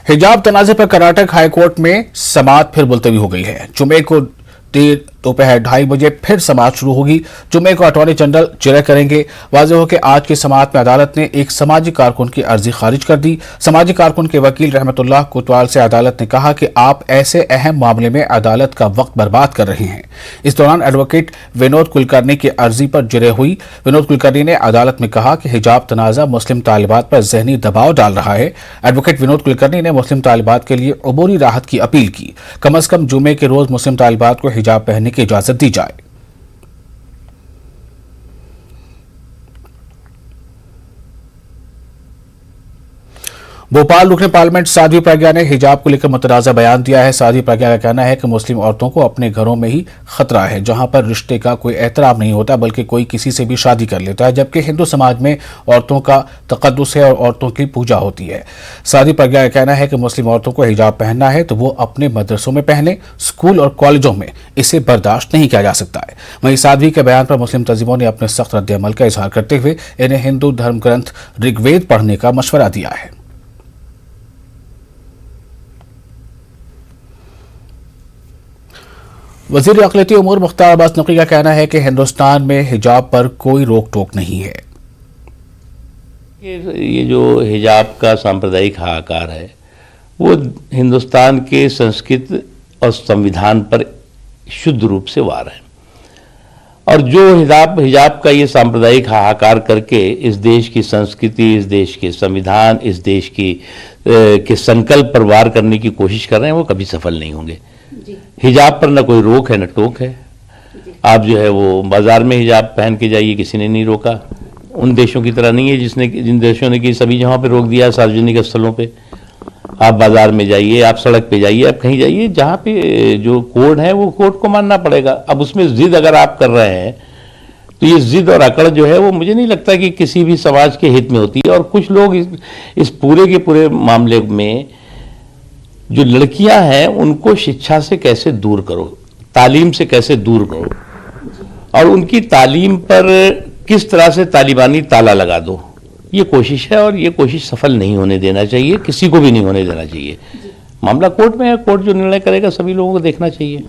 हिजाब तनाज़े पर कर्नाटक हाईकोर्ट में समाअत फिर मुलतवी हो गई है। जुमे को देर दोपहर 2:30 बजे फिर समाअत शुरू होगी। जुमे को अटॉर्नी जनरल जिरह करेंगे। वाज़ेह हो कि आज की समाअत में अदालत ने एक समाजी कारकुन की अर्जी खारिज कर दी। समाजी कारकुन के वकील रहमतुल्लाह कोतवाल से अदालत ने कहा कि आप ऐसे अहम मामले में अदालत का वक्त बर्बाद कर रहे हैं। इस दौरान एडवोकेट विनोद कुलकर्णी की अर्जी पर जिरह हुई। विनोद कुलकर्णी ने अदालत में कहा कि हिजाब तनाज़ा मुस्लिम तालिबात पर जहनी दबाव डाल रहा है। एडवोकेट विनोद कुलकर्णी ने मुस्लिम तालिबात के लिए अबूरी राहत की अपील की। कम अज कम जुमे के रोज मुस्लिम तालिबात को हिजाब पहनने की इजाजत दी जाए। भोपाल रुकने पार्लियामेंट साध्वी प्रज्ञा ने हिजाब को लेकर मुतनाज़ा बयान दिया है। साध्वी प्रज्ञा का कहना है कि मुस्लिम औरतों को अपने घरों में ही खतरा है, जहां पर रिश्ते का कोई एहतराम नहीं होता बल्कि कोई किसी से भी शादी कर लेता है, जबकि हिंदू समाज में औरतों का तकद्दुस है और औरतों की पूजा होती है। साध्वी प्रज्ञा का कहना है कि मुस्लिम औरतों को हिजाब पहनना है तो वो अपने मदरसों में पहने, स्कूल और कॉलेजों में इसे बर्दाश्त नहीं किया जा सकता है। वहीं साध्वी के बयान पर मुस्लिम तंजीमों ने अपने सख्त रद्द-ए-अमल का इजहार करते हुए इन्हें हिंदू धर्म ग्रंथ ऋग्वेद पढ़ने का मशवरा दिया है। वज़ीर अक़लियती उमूर मुख्तार अब्बास नक़वी का कहना है कि हिंदुस्तान में हिजाब पर कोई रोक टोक नहीं है। ये जो हिजाब का सांप्रदायिक हाहाकार है वो हिंदुस्तान के संस्कृति और संविधान पर शुद्ध रूप से वार है, और जो हिजाब का ये सांप्रदायिक हाहाकार करके इस देश की संस्कृति, इस देश के संविधान, इस देश की के संकल्प पर वार करने की कोशिश कर रहे हैं, वो कभी सफल नहीं होंगे। हिजाब पर न कोई रोक है न टोक है। आप जो है वो बाजार में हिजाब पहन के जाइए, किसी ने नहीं रोका। उन देशों की तरह नहीं है जिन देशों ने कि सभी जगहों पे रोक दिया, सार्वजनिक स्थलों पे। आप बाजार में जाइए, आप सड़क पे जाइए, आप कहीं जाइए, जहाँ पे जो कोड है वो कोड को मानना पड़ेगा। अब उसमें जिद अगर आप कर रहे हैं तो ये जिद और अकड़ जो है वो मुझे नहीं लगता कि किसी भी समाज के हित में होती है। और कुछ लोग इस पूरे के पूरे मामले में जो लड़कियां हैं उनको शिक्षा से कैसे दूर करो, तालीम से कैसे दूर करो, और उनकी तालीम पर किस तरह से तालिबानी ताला लगा दो, ये कोशिश है। और ये कोशिश सफल नहीं होने देना चाहिए, किसी को भी नहीं होने देना चाहिए। मामला कोर्ट में है, कोर्ट जो निर्णय करेगा सभी लोगों को देखना चाहिए।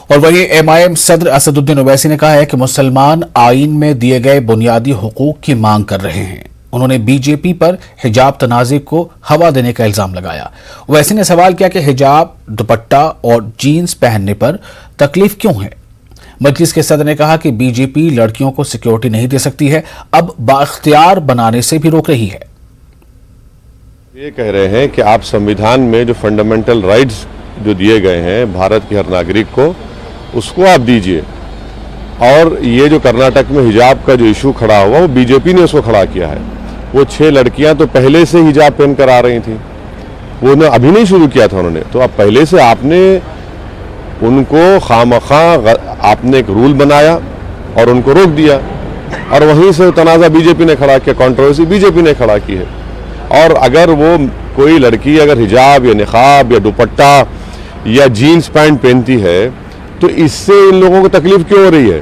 और वहीं एमआईएम सदर असदुद्दीन ओवैसी ने कहा है कि मुसलमान आईन में दिए गए बुनियादी हुकूक की मांग कर रहे हैं। उन्होंने बीजेपी पर हिजाब तनाज़े को हवा देने का इल्जाम लगाया। ओवैसी ने सवाल किया कि हिजाब, दुपट्टा और जीन्स पहनने पर तकलीफ क्यों है। मजलिस के सदर ने कहा कि बीजेपी लड़कियों को सिक्योरिटी नहीं दे सकती है, अब बाइख्तियार बनाने से भी रोक रही है। ये कह रहे हैं कि आप संविधान में जो फंडामेंटल राइट्स जो दिए गए हैं भारत के हर नागरिक को, उसको आप दीजिए। और ये जो कर्नाटक में हिजाब का जो इशू खड़ा हुआ वो बीजेपी ने उसको खड़ा किया है। वो 6 लड़कियां तो पहले से हिजाब पहन कर आ रही थी, वो ने अभी नहीं शुरू किया था उन्होंने। तो अब पहले से आपने उनको खामखा आपने एक रूल बनाया और उनको रोक दिया, और वहीं से तनाज़ा बीजेपी ने खड़ा किया, कंट्रोवर्सी बीजेपी ने खड़ा की है। और अगर वो कोई लड़की अगर हिजाब या निकाब या दुपट्टा या जीन्स पैंट पहनती है तो इससे इन लोगों को तकलीफ क्यों हो रही है?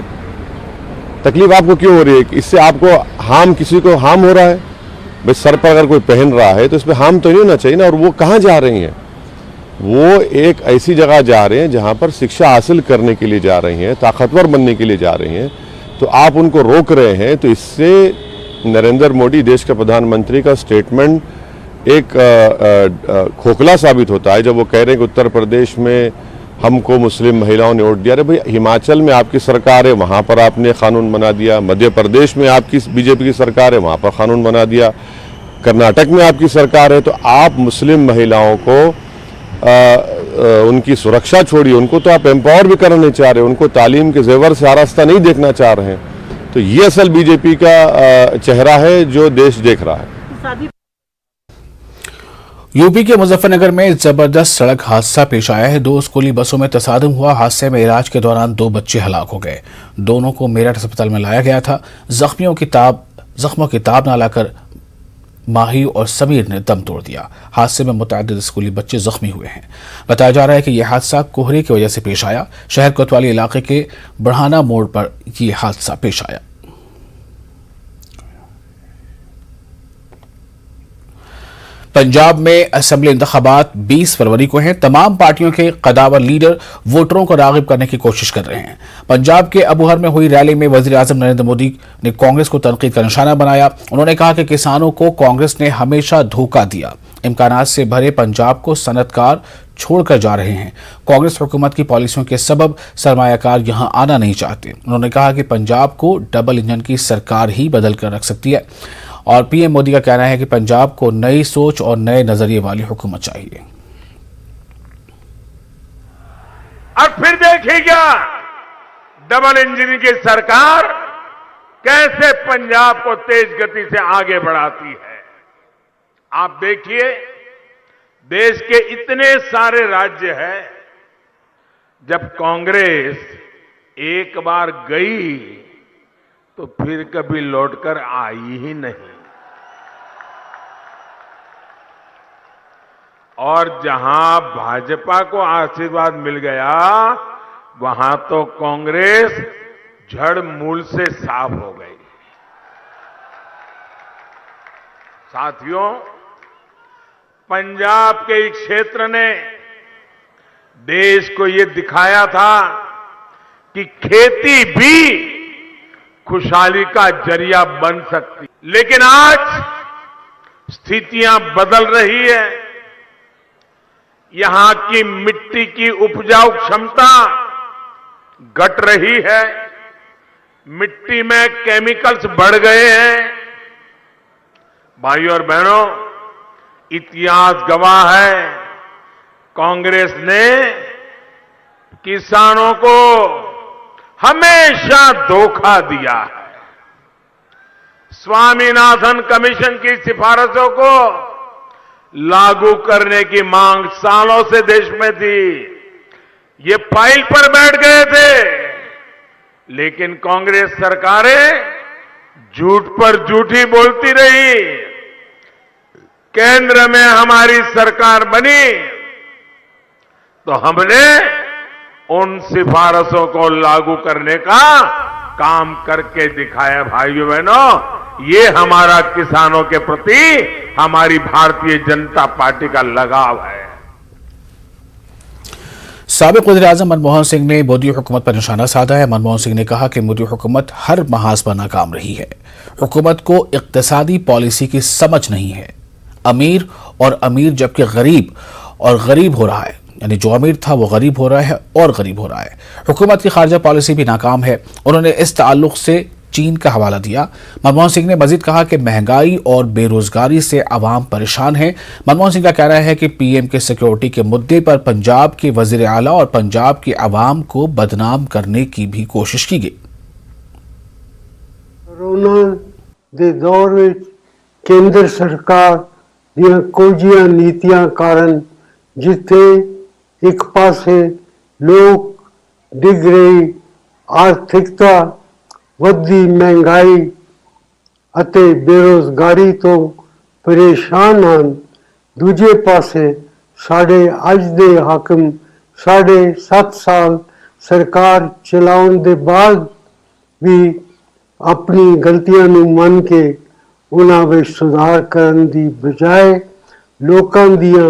तकलीफ आपको क्यों हो रही है? इससे आपको किसी को हार्म हो रहा है? भाई सर पर अगर कोई पहन रहा है तो इस पर हार्म तो नहीं होना चाहिए ना। और वो कहाँ जा रही हैं? वो एक ऐसी जगह जा रहे हैं जहाँ पर शिक्षा हासिल करने के लिए जा रही हैं, ताकतवर बनने के लिए जा रही हैं, तो आप उनको रोक रहे हैं। तो इससे नरेंद्र मोदी देश के प्रधानमंत्री का स्टेटमेंट एक खोखला साबित होता है, जब वो कह रहे हैं कि उत्तर प्रदेश में हमको मुस्लिम महिलाओं ने वोट दिया। अरे भाई, हिमाचल में आपकी सरकार है, वहाँ पर आपने कानून बना दिया। मध्य प्रदेश में आपकी बीजेपी की सरकार है, वहाँ पर कानून बना दिया। कर्नाटक में आपकी सरकार है, तो आप मुस्लिम महिलाओं को उनकी सुरक्षा छोड़िए, उनको तो आप एम्पावर भी करना नहीं चाह रहे, उनको तालीम के जेवर से आरास्ता नहीं देखना चाह रहे हैं। तो ये असल बीजेपी का चेहरा है जो देश देख रहा है। यूपी के मुजफ्फरनगर में जबरदस्त सड़क हादसा पेश आया है। 2 स्कूली बसों में तसादुम हुआ। हादसे में इलाज के दौरान 2 बच्चे हलाक हो गए। दोनों को मेरठ अस्पताल में लाया गया था। जख्मों की ताब न लाकर माही और समीर ने दम तोड़ दिया। हादसे में मुतअद्दिद स्कूली बच्चे जख्मी हुए हैं। बताया जा रहा है कि यह हादसा कोहरे की वजह से पेश आया। शहर कोतवाली इलाके के बढ़ाना मोड़ पर यह हादसा पेश आया। पंजाब में असेंबली इंतखाबात 20 फरवरी को हैं। तमाम पार्टियों के कदावर लीडर वोटरों को राग़िब करने की कोशिश कर रहे हैं। पंजाब के अबूहर में हुई रैली में वज़ीर आज़म नरेंद्र मोदी ने कांग्रेस को तनकीद का निशाना बनाया। उन्होंने कहा कि किसानों को कांग्रेस ने हमेशा धोखा दिया। इम्कानात से भरे पंजाब को सनतकार छोड़कर जा रहे हैं। कांग्रेस हुकूमत की पॉलिसियों के सबब सरमायाकार यहां आना नहीं चाहते। उन्होंने कहा कि पंजाब को डबल इंजन की सरकार ही बदल कर रख सकती है और पीएम मोदी का कहना है कि पंजाब को नई सोच और नए नजरिए वाली हुकूमत चाहिए। और फिर देखिएगा डबल इंजन की सरकार कैसे पंजाब को तेज गति से आगे बढ़ाती है। आप देखिए देश के इतने सारे राज्य हैं, जब कांग्रेस एक बार गई तो फिर कभी लौटकर आई ही नहीं। और जहां भाजपा को आशीर्वाद मिल गया वहां तो कांग्रेस जड़ मूल से साफ हो गई। साथियों, पंजाब के एक क्षेत्र ने देश को ये दिखाया था कि खेती भी खुशहाली का जरिया बन सकती। लेकिन आज स्थितियां बदल रही है। यहां की मिट्टी की उपजाऊ क्षमता घट रही है। मिट्टी में केमिकल्स बढ़ गए हैं। भाइयों और बहनों, इतिहास गवाह है, कांग्रेस ने किसानों को हमेशा धोखा दिया है। स्वामीनाथन कमीशन की सिफारिशों को लागू करने की मांग सालों से देश में थी। ये फाइल पर बैठ गए थे, लेकिन कांग्रेस सरकारें झूठ पर झूठी बोलती रही। केंद्र में हमारी सरकार बनी तो हमने उन सिफारिशों को लागू करने का काम करके दिखाया। भाइयों बहनों, ये हमारा किसानों के प्रति हमारी भारतीय जनता पार्टी का लगाव है। साबिक वज़ीर आज़म मनमोहन सिंह ने मोदी हुकूमत पर निशाना साधा है। मनमोहन सिंह ने कहा कि मोदी हुकूमत हर महाज पर नाकाम रही है। हुकूमत को इक्तिसादी पॉलिसी की समझ नहीं है। अमीर और अमीर जबकि गरीब और गरीब हो रहा है, यानी जो अमीर था वो गरीब हो रहा है और गरीब हो रहा है। हुकूमत की खारजा पॉलिसी भी नाकाम है। उन्होंने इस ताल्लुक से चीन का हवाला दिया। मनमोहन सिंह ने मजीद कहा कि महंगाई और बेरोजगारी से अवाम परेशान है। मनमोहन सिंह का कहना है कि पीएम के सिक्योरिटी के मुद्दे पर पंजाब के वजीर आला और पंजाब के अवाम को बदनाम करने की भी कोशिश की गई। कोरोना के दौर में केंद्र सरकार ਦੀਆਂ ਕੋਝੀਆਂ ਨੀਤੀਆਂ ਕਾਰਨ ਜਿੱਥੇ ਇੱਕ ਪਾਸੇ ਲੋਕ ਡਿੱਗ ਰਹੀ ਆਰਥਿਕਤਾ, ਵੱਧਦੀ ਮਹਿੰਗਾਈ ਅਤੇ ਬੇਰੁਜ਼ਗਾਰੀ ਤੋਂ ਪਰੇਸ਼ਾਨ ਹਨ, ਦੂਜੇ ਪਾਸੇ ਸਾਡੇ ਅੱਜ ਦੇ ਹਾਕਮ 7.5 ਸਾਲ ਸਰਕਾਰ ਚਲਾਉਣ ਦੇ ਬਾਅਦ ਵੀ ਆਪਣੀ ਗਲਤੀਆਂ ਨੂੰ ਮੰਨ ਕੇ ਉਹਨਾਂ ਵਿੱਚ ਸੁਧਾਰ ਕਰਨ ਦੀ ਬਜਾਏ ਲੋਕਾਂ ਦੀਆਂ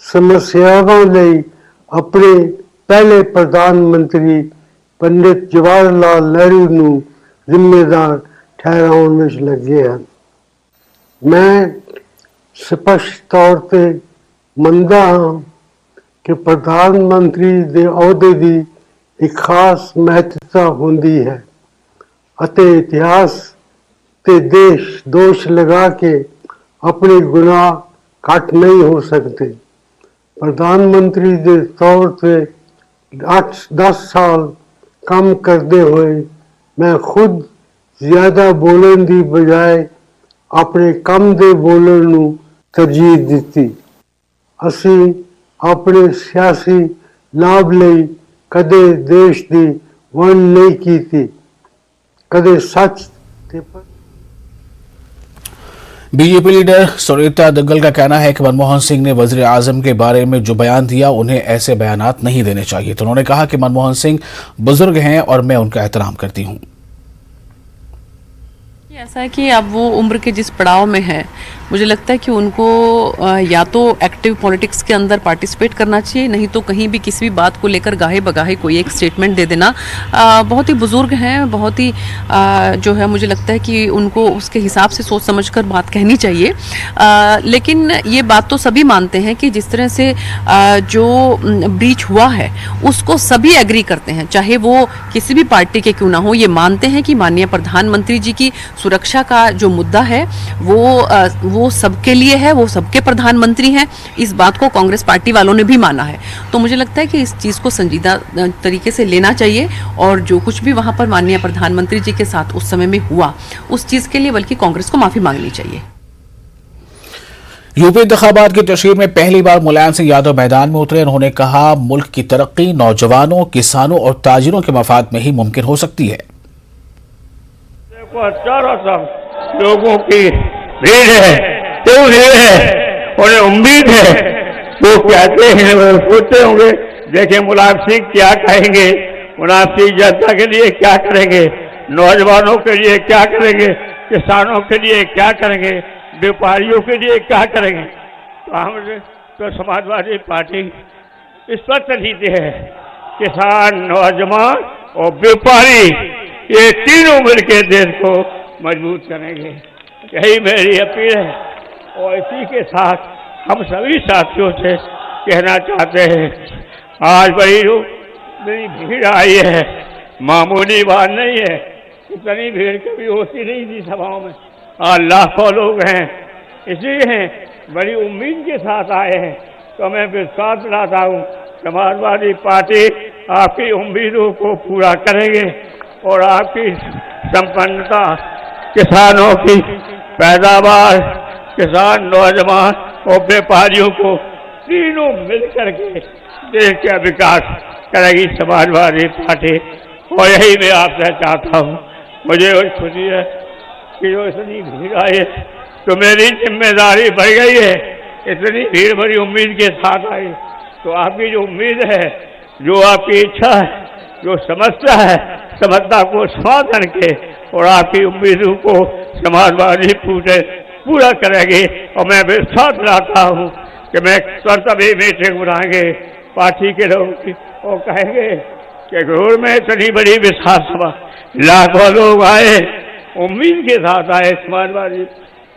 ਸਮੱਸਿਆਵਾਂ ਲਈ ਆਪਣੇ ਪਹਿਲੇ ਪ੍ਰਧਾਨ ਮੰਤਰੀ ਪੰਡਿਤ ਜਵਾਹਰ ਲਾਲ ਨਹਿਰੂ ਨੂੰ ਜ਼ਿੰਮੇਦਾਰ ਠਹਿਰਾਉਣ ਵਿੱਚ ਲੱਗੇ ਹਨ। ਮੈਂ ਸਪਸ਼ਟ ਤੌਰ ਤੇ ਮੰਨਦਾ ਹਾਂ ਕਿ ਪ੍ਰਧਾਨ ਮੰਤਰੀ ਦੇ ਅਹੁਦੇ ਦੀ ਇੱਕ ਖਾਸ ਮਹੱਤਤਾ ਹੁੰਦੀ ਹੈ ਅਤੇ ਇਤਿਹਾਸ ਤੇ देश दोष लगा के अपने गुनाह घट नहीं हो सकते। प्रधानमंत्री के तौर पे 8-10 साल काम करते हुए मैं खुद ज्यादा बोलने की बजाय अपने कम दे बोलने नूं तरजीह दी। असी अपने सियासी लाभ लई कदे देश की वंड नहीं की, कदे सच ते बीजेपी लीडर सुनीता दुग्गल का कहना है कि मनमोहन सिंह ने वजीर आजम के बारे में जो बयान दिया उन्हें ऐसे बयानात नहीं देने चाहिए। तो उन्होंने कहा कि मनमोहन सिंह बुजुर्ग हैं और मैं उनका एहतराम करती हूं। ऐसा है कि अब वो उम्र के जिस पड़ाव में है, मुझे लगता है कि उनको या तो एक्टिव पॉलिटिक्स के अंदर पार्टिसिपेट करना चाहिए, नहीं तो कहीं भी किसी भी बात को लेकर गाहे बगाहे कोई एक स्टेटमेंट दे देना। बहुत ही बुजुर्ग हैं, बहुत ही जो है मुझे लगता है कि उनको उसके हिसाब से सोच समझकर बात कहनी चाहिए। लेकिन ये बात तो सभी मानते हैं कि जिस तरह से जो ब्रीच हुआ है उसको सभी एग्री करते हैं, चाहे वो किसी भी पार्टी के क्यों ना हो। ये मानते हैं कि माननीय प्रधानमंत्री जी की सुरक्षा का जो मुद्दा है वो सबके लिए है, वो सबके प्रधानमंत्री हैं। इस बात को कांग्रेस पार्टी वालों ने भी माना है। तो मुझे लगता है कि इस चीज़ को संजीदा तरीके से लेना चाहिए और जो कुछ भी वहाँ पर माननीय प्रधानमंत्री जी के साथ उस समय में हुआ उस चीज़ के लिए बल्कि कांग्रेस को माफ़ी मांगनी चाहिए। यूपी इंतखाबात की तशरीह में पहली बार मुलायम सिंह यादव मैदान में उतरे। उन्होंने कहा, मुल्क की तरक्की नौजवानों, किसानों और ताजिरों के मफाद में ही मुमकिन हो सकती है। चारों तरफ लोगों की भीड़ है, क्यों भीड़ है, उन्हें उम्मीद है। वो कहते हैं, वो सोचते होंगे देखें मुलायम सिंह क्या कहेंगे, मुलायम सिंह जनता के लिए क्या करेंगे, नौजवानों के लिए क्या करेंगे, किसानों के लिए क्या करेंगे, व्यापारियों के लिए क्या करेंगे। तो हम तो समाजवादी पार्टी स्पष्ट नीति है, किसान, नौजवान और व्यापारी ये तीनों मिलकर देश को मजबूत करेंगे, यही मेरी अपील है। और इसी के साथ हम सभी साथियों से कहना चाहते हैं, आज बड़ी भीड़ आई है, मामूली बात नहीं है। इतनी भीड़ कभी होती नहीं थी सभाओं में, आज लाखों लोग हैं, इसलिए बड़ी उम्मीद के साथ आए हैं। तो मैं विश्वास दिलाता हूँ समाजवादी पार्टी आपकी उम्मीदों को पूरा करेंगे और आपकी संपन्नता, किसानों की पैदावार, किसान, नौजवान और व्यापारियों को तीनों मिलकर के देश का विकास करेगी समाजवादी पार्टी। और यही मैं आपसे चाहता हूँ। मुझे खुशी है कि जो इतनी भीड़ आई है तो मेरी जिम्मेदारी बढ़ गई है। इतनी भीड़ बड़ी उम्मीद के साथ आई, तो आपकी जो उम्मीद है, जो आपकी इच्छा है, जो समस्या है, समस्या को समाधान के और आपकी उम्मीदों को समाजवादी पूरा करेंगे। और मैं विश्वास दिलाता हूँ कि मैं सभी मीटिंग बुलाएंगे पार्टी के लोगों की और कहेंगे कि घोर में इतनी बड़ी विशाल सभा, लाखों लोग आए, उम्मीद के साथ आए समाजवादी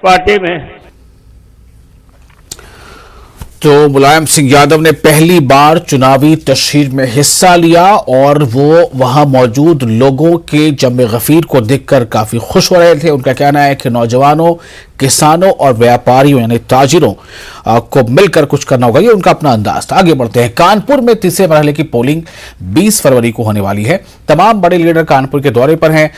पार्टी में। तो मुलायम सिंह यादव ने पहली बार चुनावी तशहीर में हिस्सा लिया और वो वहां मौजूद लोगों के जमे गफीर को देखकर काफी खुश हो रहे थे। उनका कहना है कि नौजवानों, किसानों और व्यापारियों यानी ताजिरों को मिलकर कुछ करना होगा, ये उनका अपना अंदाज था। आगे बढ़ते हैं। कानपुर में तीसरे मरहले की पोलिंग 20 फरवरी को होने वाली है। तमाम बड़े लीडर कानपुर के दौरे पर हैं।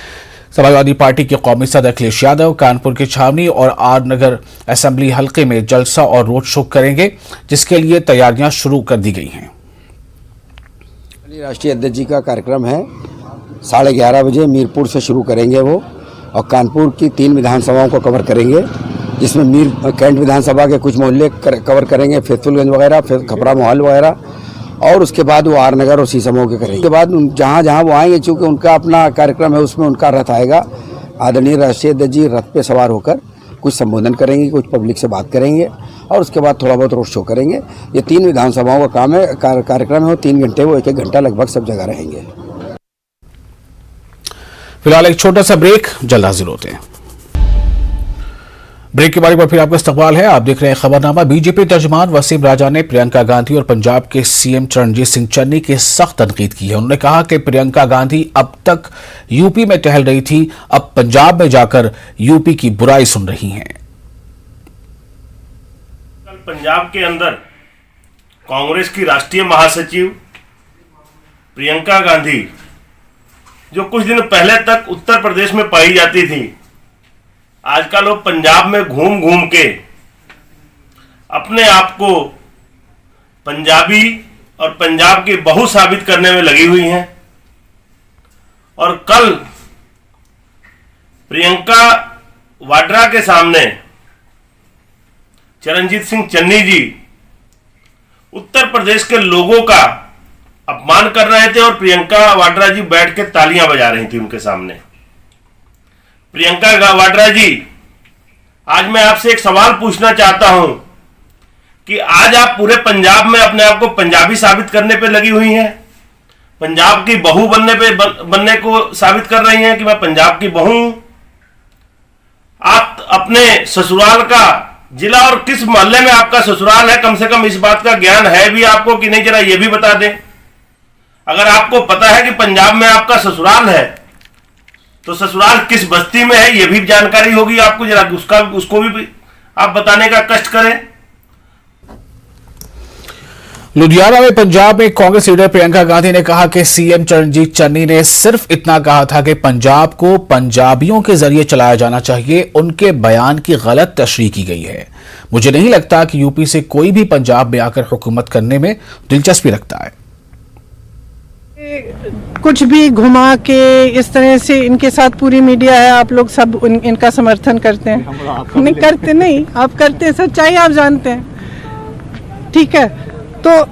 समाजवादी पार्टी के कौमी सदर अखिलेश यादव कानपुर के छावनी और आर नगर असेंबली हलके में जलसा और रोड शो करेंगे, जिसके लिए तैयारियां शुरू कर दी गई हैं। राष्ट्रीय अध्यक्ष जी का कार्यक्रम है, 11:30 बजे मीरपुर से शुरू करेंगे वो, और कानपुर की 3 विधानसभाओं को कवर करेंगे, जिसमें कैंट विधानसभा के कुछ मोहल्ले कवर करेंगे, फैसलगंज वगैरह, फिर खपरा मोहल वगैरह, और उसके बाद वो आर नगर और शीशमों के करेंगे। उसके बाद जहाँ जहाँ वो आएंगे, चूँकि उनका अपना कार्यक्रम है, उसमें उनका रथ आएगा। आदरणीय राष्ट्रीय अध्यक्ष जी रथ पे सवार होकर कुछ संबोधन करेंगे, कुछ पब्लिक से बात करेंगे और उसके बाद थोड़ा बहुत रोड शो करेंगे। ये 3 विधानसभाओं का काम है, कार्यक्रम है, वो 3 घंटे, वो 1-1 घंटा लगभग सब जगह रहेंगे। फिलहाल एक छोटा सा ब्रेक, जल्द हाजिर होते हैं। ब्रेक के बारे में फिर आपका इस्तकबाल है। आप देख रहे हैं खबरनामा। बीजेपी तर्जमान वसीम राजा ने प्रियंका गांधी और पंजाब के सीएम चरणजीत सिंह चन्नी की सख्त तनकीद की है। उन्होंने कहा कि प्रियंका गांधी अब तक यूपी में टहल रही थी, अब पंजाब में जाकर यूपी की बुराई सुन रही हैं। कल पंजाब के अंदर कांग्रेस की राष्ट्रीय महासचिव प्रियंका गांधी, जो कुछ दिन पहले तक उत्तर प्रदेश में पाई जाती थी, आजकल वो पंजाब में घूम घूम के अपने आप को पंजाबी और पंजाब की बहू साबित करने में लगी हुई हैं। और कल प्रियंका वाड्रा के सामने चरणजीत सिंह चन्नी जी उत्तर प्रदेश के लोगों का अपमान कर रहे थे और प्रियंका वाड्रा जी बैठ के तालियां बजा रही थी उनके सामने। प्रियंका वाड्रा जी, आज मैं आपसे एक सवाल पूछना चाहता हूं कि आज आप पूरे पंजाब में अपने आप को पंजाबी साबित करने पे लगी हुई हैं, पंजाब की बहू बनने को साबित कर रही हैं कि मैं पंजाब की बहू हूं। आप अपने ससुराल का जिला और किस मोहल्ले में आपका ससुराल है, कम से कम इस बात का ज्ञान है भी आपको कि नहीं, जरा ये भी बता दें। अगर आपको पता है कि पंजाब में आपका ससुराल है तो ससुराल किस बस्ती में है ये भी जानकारी होगी आपको, जरा उसको भी आप बताने का कष्ट करें। लुधियाना में पंजाब में कांग्रेस लीडर प्रियंका गांधी ने कहा कि सीएम चरणजीत चन्नी ने सिर्फ इतना कहा था कि पंजाब को पंजाबियों के जरिए चलाया जाना चाहिए। उनके बयान की गलत तशरीह की गई है। मुझे नहीं लगता कि यूपी से कोई भी पंजाब में आकर हुकूमत करने में दिलचस्पी रखता है। कुछ भी घुमा के इस तरह से इनके साथ पूरी मीडिया है, आप लोग सब इनका समर्थन करते हैं। नहीं करते, नहीं आप करते हैं, सच्चाई आप जानते हैं, ठीक है। तो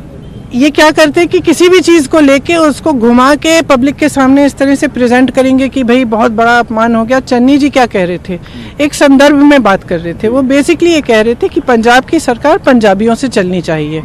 ये क्या करते हैं कि किसी भी चीज़ को लेके उसको घुमा के पब्लिक के सामने इस तरह से प्रेजेंट करेंगे कि भाई बहुत बड़ा अपमान हो गया। चन्नी जी क्या कह रहे थे, एक संदर्भ में बात कर रहे थे। वो बेसिकली ये कह रहे थे कि पंजाब की सरकार पंजाबियों से चलनी चाहिए।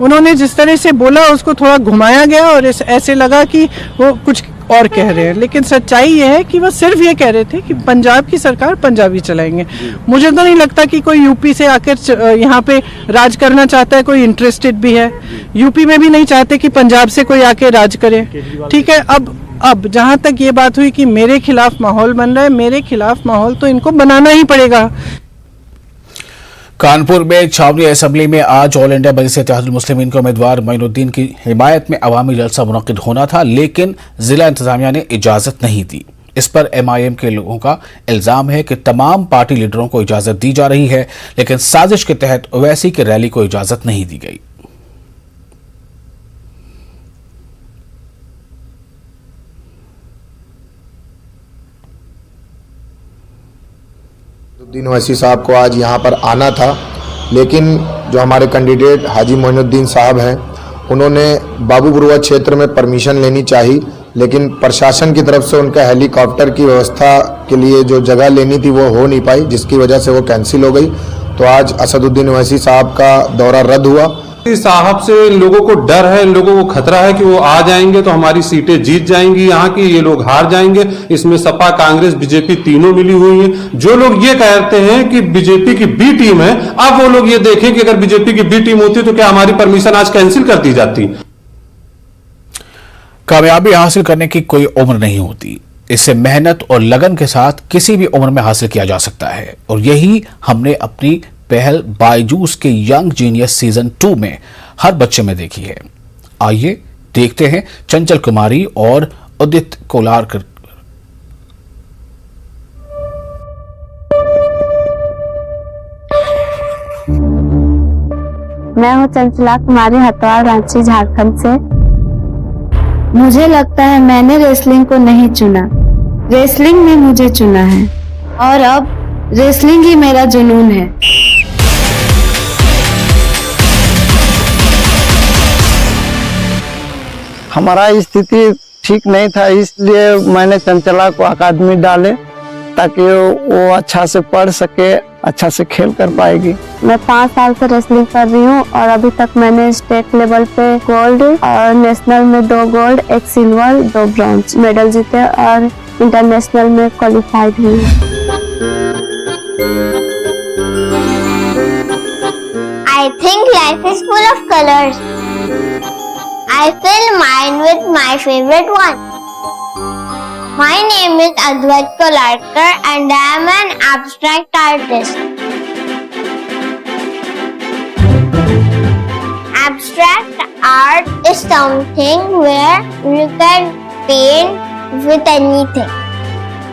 उन्होंने जिस तरह से बोला उसको थोड़ा घुमाया गया और ऐसे लगा कि वो कुछ और कह रहे हैं, लेकिन सच्चाई ये है कि वो सिर्फ ये कह रहे थे कि पंजाब की सरकार पंजाबी चलाएंगे। मुझे तो नहीं लगता कि कोई यूपी से आकर यहाँ पे राज करना चाहता है, कोई इंटरेस्टेड भी है। यूपी में भी नहीं चाहते कि पंजाब से कोई आके राज करे, ठीक है। अब जहाँ तक ये बात हुई कि मेरे खिलाफ माहौल बन रहा है, मेरे खिलाफ माहौल तो इनको बनाना ही पड़ेगा। कानपुर में छावनी असेंबली में आज ऑल इंडिया मजलिस इत्तेहादुल मुस्लिमीन के उम्मीदवार मोइनुद्दीन की हिमायत में अवामी जलसा मुनक्किद होना था, लेकिन जिला इंतजामिया ने इजाजत नहीं दी। इस पर एमआईएम के लोगों का इल्जाम है कि तमाम पार्टी लीडरों को इजाजत दी जा रही है, लेकिन साजिश के तहत ओवैसी की रैली को इजाजत नहीं दी गई। मोइनुद्दीन ओवैसी साहब को आज यहाँ पर आना था, लेकिन जो हमारे कैंडिडेट हाजी मोइनुद्दीन साहब हैं उन्होंने बाबू बरुआ क्षेत्र में परमिशन लेनी चाहिए, लेकिन प्रशासन की तरफ से उनका हेलीकॉप्टर की व्यवस्था के लिए जो जगह लेनी थी वो हो नहीं पाई, जिसकी वजह से वो कैंसिल हो गई। तो आज असदुद्दीन ओवैसी साहब का दौरा रद्द हुआ। साहब से लोगों को डर है, लोगों को खतरा है कि वो आ जाएंगे तो हमारी सीटें जीत जाएंगी, यहाँ की ये लोग हार जाएंगे। इसमें सपा, कांग्रेस, बीजेपी तीनों मिली हुई है। जो लोग ये कहते हैं कि बीजेपी की बी टीम है, अब वो लोग ये देखें कि अगर बीजेपी की बी टीम होती तो क्या हमारी परमिशन आज कैंसिल कर दी जाती। कामयाबी हासिल करने की कोई उम्र नहीं होती, इसे मेहनत और लगन के साथ किसी भी उम्र में हासिल किया जा सकता है, और यही हमने अपनी पहल बायजूस के यंग जीनियस सीजन 2 में हर बच्चे में देखी है। आइए देखते हैं चंचल कुमारी और उदित कोलारकर। मैं हूँ चंचला कुमारी, हथवार, रांची, झारखंड से। मुझे लगता है मैंने रेसलिंग को नहीं चुना, रेसलिंग ने मुझे चुना है, और अब रेसलिंग ही मेरा जुनून है। हमारा स्थिति ठीक नहीं था, इसलिए मैंने चंचला को अकादमी डाले ताकि वो अच्छा से पढ़ सके, अच्छा से खेल कर पाएगी। मैं 5 साल से रेसलिंग कर रही हूँ और अभी तक मैंने स्टेट लेवल पे गोल्ड और नेशनल में 2 गोल्ड, 1 सिल्वर, 2 ब्रॉन्ज मेडल जीते और इंटरनेशनल में क्वालिफाइड हुई। I think life is full of colors. I fill mine with my favorite one. My name is Advait Kolarkar and I am an abstract artist. Abstract art is something where you can paint with anything.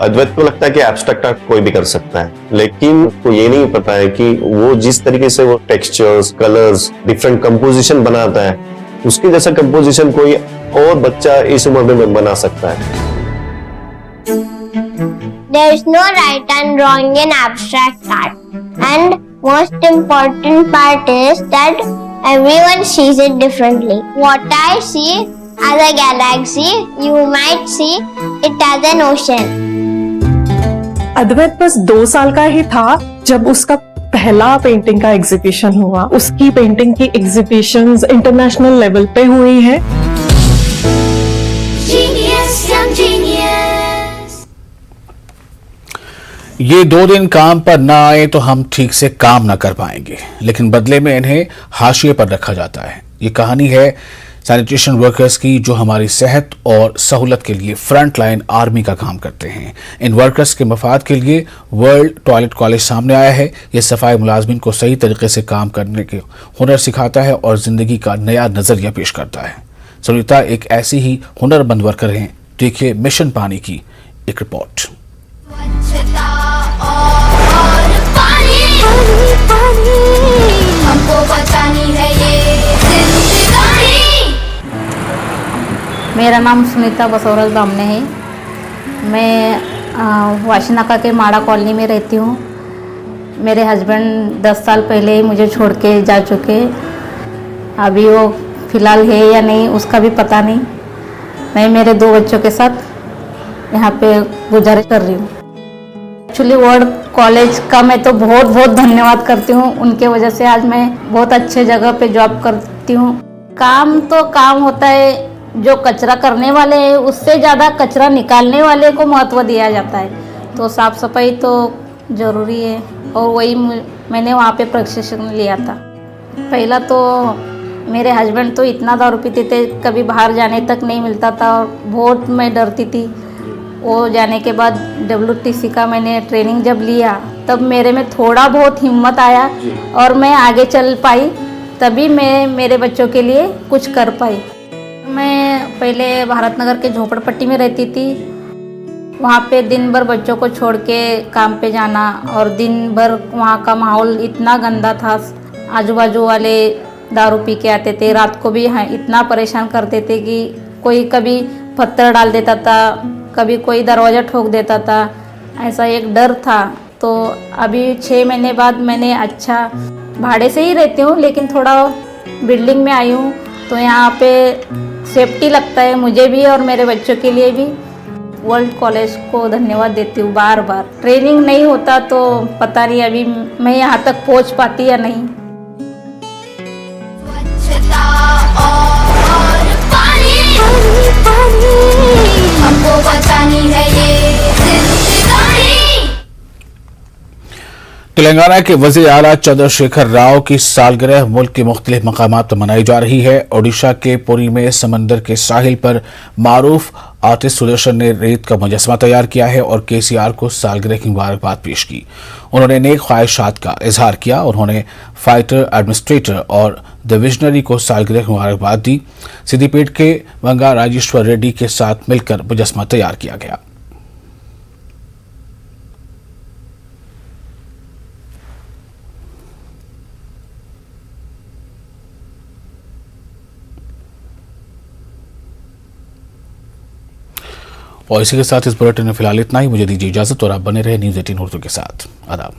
अद्वैत को लगता है कि abstract art कोई भी कर सकता है, लेकिन उसको ये नहीं पता है कि वो जिस तरीके से वो टेक्सचर्स, कलर्स, डिफरेंट कंपोजिशन बनाता है, उसके जैसा कंपोजिशन कोई और बच्चा इस उम्र में बना सकता है। There is no right and wrong in abstract art, and most important part is that everyone sees it differently. What I see as a galaxy, you might see it as an ocean. अद्वैत बस 2 साल का ही था जब उसका पहला painting का exhibition हुआ। उसकी पेंटिंग की एग्जीबिशंस इंटरनेशनल लेवल पे हुई है। ये 2 दिन काम पर ना आए तो हम ठीक से काम ना कर पाएंगे, लेकिन बदले में इन्हें हाशिए पर रखा जाता है। ये कहानी है सैनिटेशन वर्कर्स की, जो हमारी सेहत और सहूलत के लिए फ्रंट लाइन आर्मी का काम करते हैं। इन वर्कर्स के मफाद के लिए वर्ल्ड टॉयलेट कॉलेज सामने आया है। ये सफाई मुलाजमिन को सही तरीके से काम करने के हुनर सिखाता है और जिंदगी का नया नजरिया पेश करता है। सुनीता एक ऐसी ही हुनरमंद वर्कर हैं। देखिए मिशन पानी की एक रिपोर्ट। मेरा नाम सुनीता बसोरस दामने है। मैं वाशीनाका के माड़ा कॉलोनी में रहती हूँ। मेरे हस्बैंड 10 साल पहले ही मुझे छोड़ के जा चुके। अभी वो फ़िलहाल है या नहीं उसका भी पता नहीं। मैं मेरे 2 बच्चों के साथ यहाँ पे गुजारिश कर रही हूँ। एक्चुअली वर्ल्ड कॉलेज का मैं तो बहुत बहुत धन्यवाद करती हूँ। उनके वजह से आज मैं बहुत अच्छे जगह पे जॉब करती हूँ। काम तो काम होता है, जो कचरा करने वाले हैं उससे ज़्यादा कचरा निकालने वाले को महत्व दिया जाता है। तो साफ़ सफाई तो ज़रूरी है और वही मैंने वहाँ पे प्रशिक्षण लिया था। पहला तो मेरे हस्बैंड तो इतना दारू पीते थे, कभी बाहर जाने तक नहीं मिलता था और बहुत मैं डरती थी। वो जाने के बाद WTC का मैंने ट्रेनिंग जब लिया तब मेरे में थोड़ा बहुत हिम्मत आया और मैं आगे चल पाई, तभी मैं मेरे बच्चों के लिए कुछ कर पाई। मैं पहले भारत नगर के झोपड़पट्टी में रहती थी। वहाँ पे दिन भर बच्चों को छोड़ के काम पे जाना और दिन भर वहाँ का माहौल इतना गंदा था। आजू बाजू वाले दारू पी के आते थे, रात को भी इतना परेशान करते थे कि कोई कभी पत्थर डाल देता था, कभी कोई दरवाज़ा ठोक देता था। ऐसा एक डर था। तो अभी 6 महीने बाद मैंने अच्छा भाड़े से ही रहती हूँ लेकिन थोड़ा बिल्डिंग में आई हूँ, तो यहाँ पे सेफ्टी लगता है मुझे भी और मेरे बच्चों के लिए भी। वर्ल्ड कॉलेज को धन्यवाद देती हूँ बार बार। ट्रेनिंग नहीं होता तो पता नहीं अभी मैं यहाँ तक पहुँच पाती या नहीं। हमको बचानी है ये जिंदगानी। तेलंगाना के वज़ीर आला चंद्रशेखर राव की सालगिरह मुल्क के मुख्तलिफ मकामात पर मनाई जा रही है। ओडिशा के पुरी में समंदर के साहिल पर मारूफ आर्टिस्ट सुदर्शन ने रेत का मुजस्मा तैयार किया है और KCR को सालगिरह की मुबारकबाद पेश की। उन्होंने नेक ख्वाहिशात का इजहार किया। उन्होंने फाइटर एडमिनिस्ट्रेटर और द विजनरी को सालगिरह की मुबारकबाद दी। सिद्दीपेट के वंगा राजेश्वर रेड्डी के साथ मिलकर मुजस्मा तैयार किया गया। और इसी के साथ इस बुलेटिन में फिलहाल इतना ही। मुझे दीजिए इजाजत और आप बने रहे न्यूज़ 18 उर्दू के साथ। आदाब।